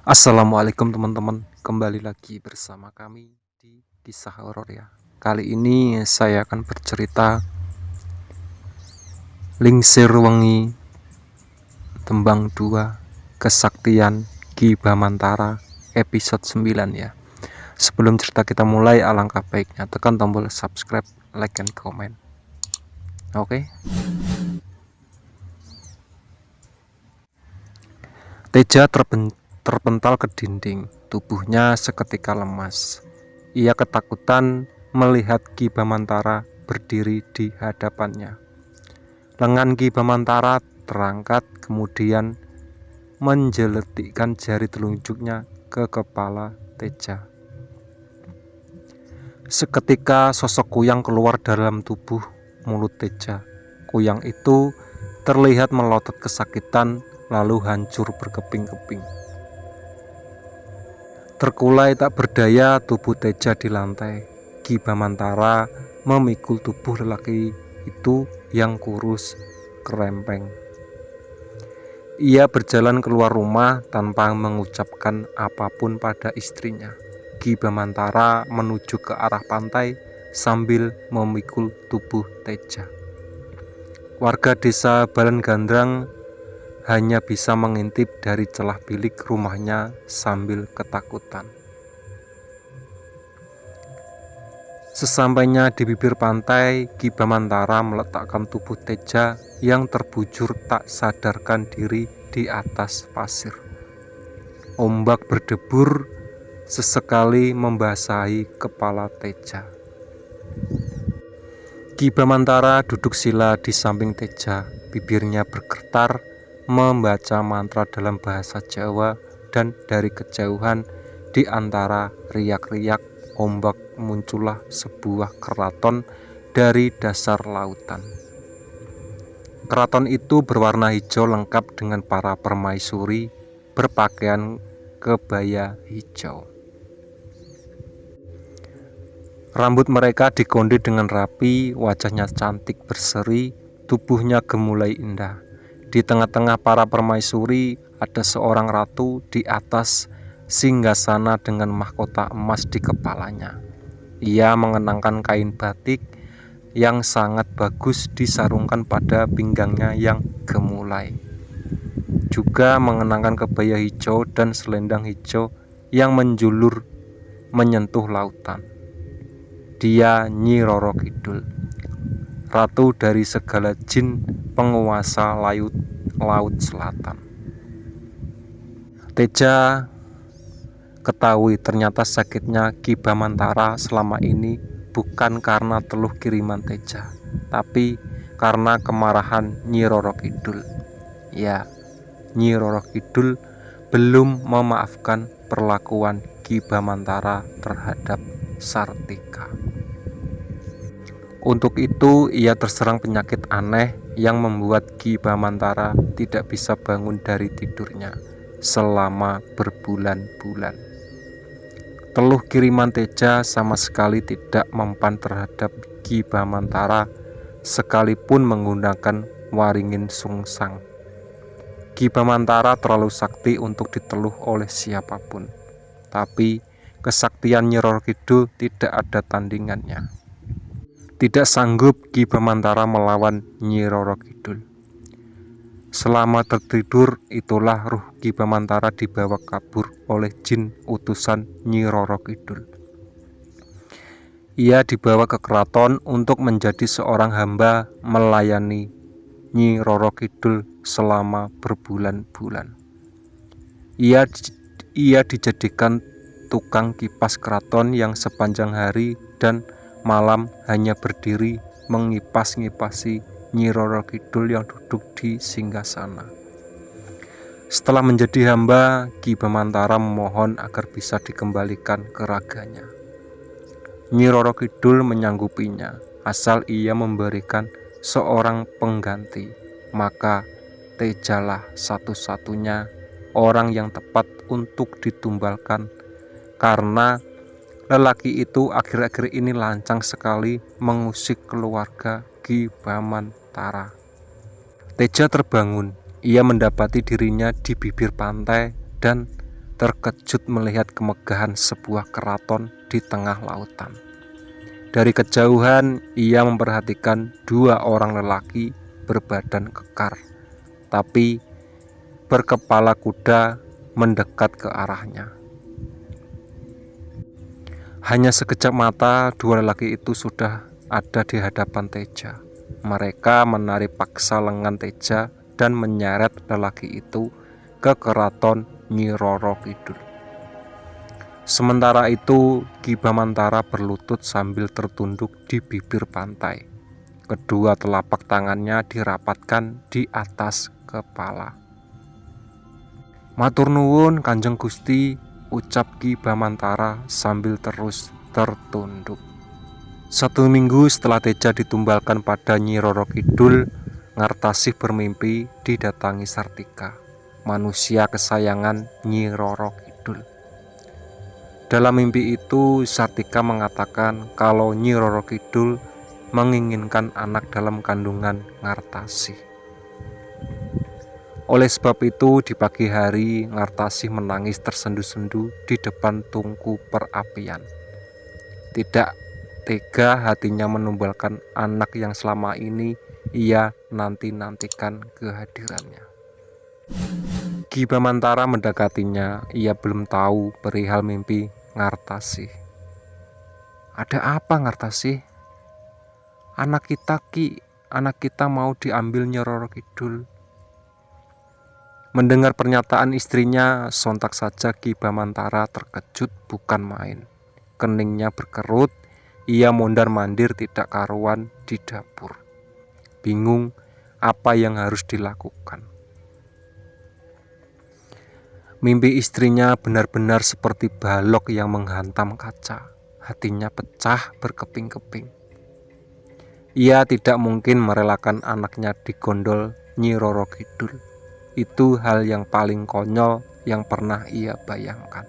Assalamualaikum teman-teman, kembali lagi bersama kami di kisah horor ya. Kali ini saya akan bercerita Lingsir Wengi Tembang 2 Kesaktian Ki Bamantara episode 9 ya. Sebelum cerita kita mulai, alangkah baiknya tekan tombol subscribe, like, dan komen. Oke. Teja terpental ke dinding, tubuhnya seketika lemas. Ia ketakutan melihat Ki Bamantara berdiri di hadapannya. Lengan Ki Bamantara terangkat, kemudian menjeletikkan jari telunjuknya ke kepala Teja. Seketika sosok kuyang keluar dalam tubuh mulut Teja. Kuyang itu terlihat melotot kesakitan lalu hancur berkeping-keping. Terkulai tak berdaya tubuh Teja di lantai. Ki Bamantara memikul tubuh lelaki itu yang kurus kerempeng. Ia berjalan keluar rumah tanpa mengucapkan apapun pada istrinya. Ki Bamantara menuju ke arah pantai sambil memikul tubuh Teja. Warga desa Balengandrang hanya bisa mengintip dari celah bilik rumahnya sambil ketakutan. Sesampainya di bibir pantai, Ki Bamantara meletakkan tubuh Teja yang terbujur tak sadarkan diri di atas pasir. Ombak berdebur sesekali membasahi kepala Teja. Ki Bamantara duduk sila di samping Teja, bibirnya bergetar membaca mantra dalam bahasa Jawa, dan dari kejauhan di antara riak-riak ombak muncullah sebuah keraton dari dasar lautan. Keraton itu berwarna hijau lengkap dengan para permaisuri berpakaian kebaya hijau. Rambut mereka dikondit dengan rapi, wajahnya cantik berseri, tubuhnya gemulai indah. Di tengah-tengah para permaisuri ada seorang ratu di atas singgasana dengan mahkota emas di kepalanya. Ia mengenakan kain batik yang sangat bagus disarungkan pada pinggangnya yang gemulai. Juga mengenakan kebaya hijau dan selendang hijau yang menjulur menyentuh lautan. Dia Nyi Roro Kidul, ratu dari segala jin penguasa laut selatan. Teja ketahui ternyata sakitnya Ki Bamantara selama ini bukan karena teluh kiriman Teja, tapi karena kemarahan Nyi Roro Kidul. Ya, Nyi Roro Kidul belum memaafkan perlakuan Ki Bamantara terhadap Sartika. Untuk itu ia terserang penyakit aneh yang membuat Ki Bamantara tidak bisa bangun dari tidurnya selama berbulan-bulan. Teluh kiriman Teja sama sekali tidak mempan terhadap Ki Bamantara sekalipun menggunakan waringin sungsang. Ki Bamantara terlalu sakti untuk diteluh oleh siapapun. Tapi kesaktian Nyi Roro Kidul tidak ada tandingannya. Tidak sanggup Ki Bamantara melawan Nyi Roro Kidul. Selama tertidur itulah ruh Ki Bamantara dibawa kabur oleh jin utusan Nyi Roro Kidul. Ia dibawa ke keraton untuk menjadi seorang hamba melayani Nyi Roro Kidul selama berbulan-bulan. Ia dijadikan tukang kipas keraton yang sepanjang hari dan malam hanya berdiri mengipas-ngipasi Nyi Roro Kidul yang duduk di singgasana. Setelah menjadi hamba, Ki Bamantara memohon agar bisa dikembalikan ke raganya. Nyi Roro Kidul menyanggupinya, asal ia memberikan seorang pengganti. Maka Tejalah satu-satunya orang yang tepat untuk ditumbalkan, karena lelaki itu akhir-akhir ini lancang sekali mengusik keluarga Ki Bamantara. Teja terbangun. Ia mendapati dirinya di bibir pantai dan terkejut melihat kemegahan sebuah keraton di tengah lautan. Dari kejauhan ia memperhatikan dua orang lelaki berbadan kekar, tapi berkepala kuda mendekat ke arahnya. Hanya sekejap mata, dua lelaki itu sudah ada di hadapan Teja. Mereka menarik paksa lengan Teja dan menyeret lelaki itu ke keraton Nyi Roro Kidul. Sementara itu, Ki Bamantara berlutut sambil tertunduk di bibir pantai. Kedua telapak tangannya dirapatkan di atas kepala. "Matur nuwun Kanjeng Gusti," ucap Ki Bamantara sambil terus tertunduk. 1 minggu setelah Teja ditumbalkan pada Nyi Roro Kidul, Ngartasih bermimpi didatangi Sartika, manusia kesayangan Nyi Roro Kidul. Dalam mimpi itu, Sartika mengatakan kalau Nyi Roro Kidul menginginkan anak dalam kandungan Ngartasih. Oleh sebab itu, di pagi hari Ngartasih menangis tersendu-sendu di depan tungku perapian. Tidak tega hatinya menumbalkan anak yang selama ini ia nanti-nantikan kehadirannya. Ki Bamantara mendekatinya. Ia belum tahu perihal mimpi Ngartasih. "Ada apa, Ngartasih?" "Anak kita, Ki. Anak kita mau diambil Nyi Roro Kidul." Mendengar pernyataan istrinya, sontak saja Ki Bamantara terkejut bukan main. Keningnya berkerut, ia mondar-mandir tidak karuan di dapur. Bingung apa yang harus dilakukan. Mimpi istrinya benar-benar seperti balok yang menghantam kaca. Hatinya pecah berkeping-keping. Ia tidak mungkin merelakan anaknya digondol Nyi Roro Kidul. Itu hal yang paling konyol yang pernah ia bayangkan.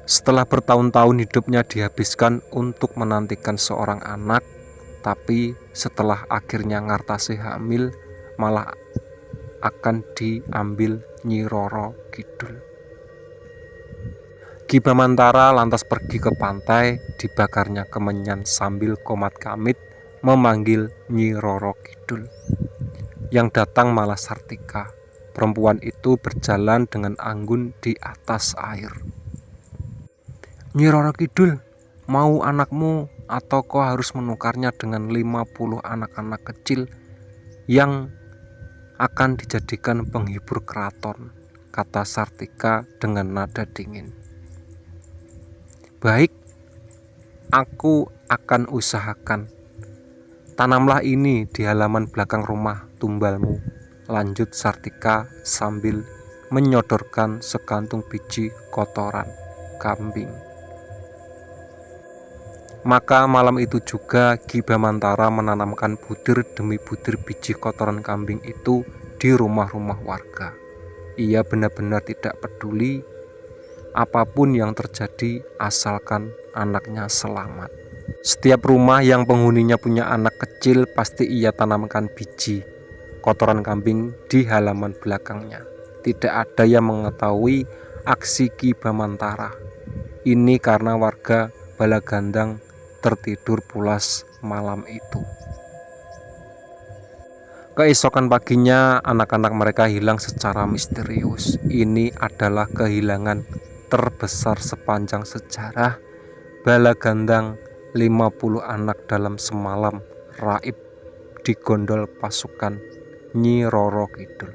Setelah bertahun-tahun hidupnya dihabiskan untuk menantikan seorang anak, tapi setelah akhirnya Ngartasih hamil, malah akan diambil Nyi Roro Kidul. Ki Bamantara lantas pergi ke pantai, dibakarnya kemenyan sambil komat kamit memanggil Nyi Roro Kidul. Yang datang malah Sartika. Perempuan itu berjalan dengan anggun di atas air. "Nyi Roro Kidul, mau anakmu atau kau harus menukarnya dengan 50 anak-anak kecil yang akan dijadikan penghibur keraton," kata Sartika dengan nada dingin. "Baik, aku akan usahakan. Tanamlah ini di halaman belakang rumah tumbalmu," lanjut Sartika sambil menyodorkan sekantung biji kotoran kambing. Maka malam itu juga Ki Bamantara menanamkan butir demi butir biji kotoran kambing itu di rumah-rumah warga. Ia benar-benar tidak peduli apapun yang terjadi asalkan anaknya selamat. Setiap rumah yang penghuninya punya anak kecil pasti ia tanamkan biji kotoran kambing di halaman belakangnya. Tidak ada yang mengetahui aksi Ki Bamantara. Ini karena warga Balagandang tertidur pulas malam itu. Keesokan paginya, anak-anak mereka hilang secara misterius. Ini adalah kehilangan terbesar sepanjang sejarah Balagandang. 50 anak dalam semalam raib digondol pasukan Nyi Roro Kidul.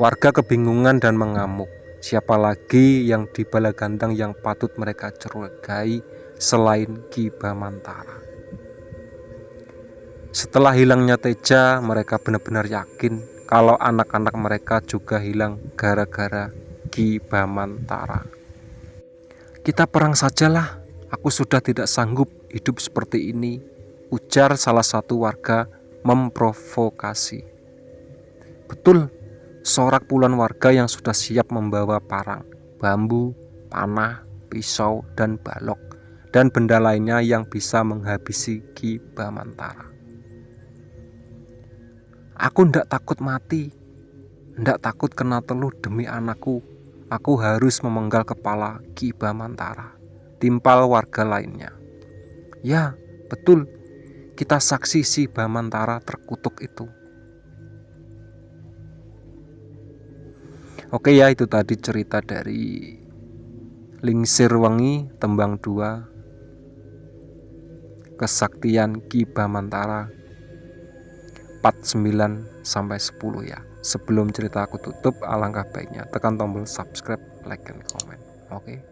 Warga kebingungan dan mengamuk. Siapa lagi yang di Balagandang yang patut mereka curigai selain Ki Bamantara? Setelah hilangnya Teja, mereka benar-benar yakin kalau anak-anak mereka juga hilang gara-gara Ki Bamantara. "Kita perang sajalah, aku sudah tidak sanggup hidup seperti ini," ujar salah satu warga memprovokasi. Betul, sorak puluhan warga yang sudah siap membawa parang, bambu, panah, pisau, dan balok, dan benda lainnya yang bisa menghabisi Ki Bamantara. "Aku ndak takut mati. Ndak takut kena teluh demi anakku, aku harus memenggal kepala Ki Bamantara, timpal warga lainnya. Ya, betul, kita saksi si Bamantara terkutuk itu. Oke ya, itu tadi cerita dari Lingsir Wengi Tembang 2, Kesaktian Ki Bamantara part 9 sampai 10 ya. Sebelum cerita aku tutup, alangkah baiknya tekan tombol subscribe, like, dan komen. Oke.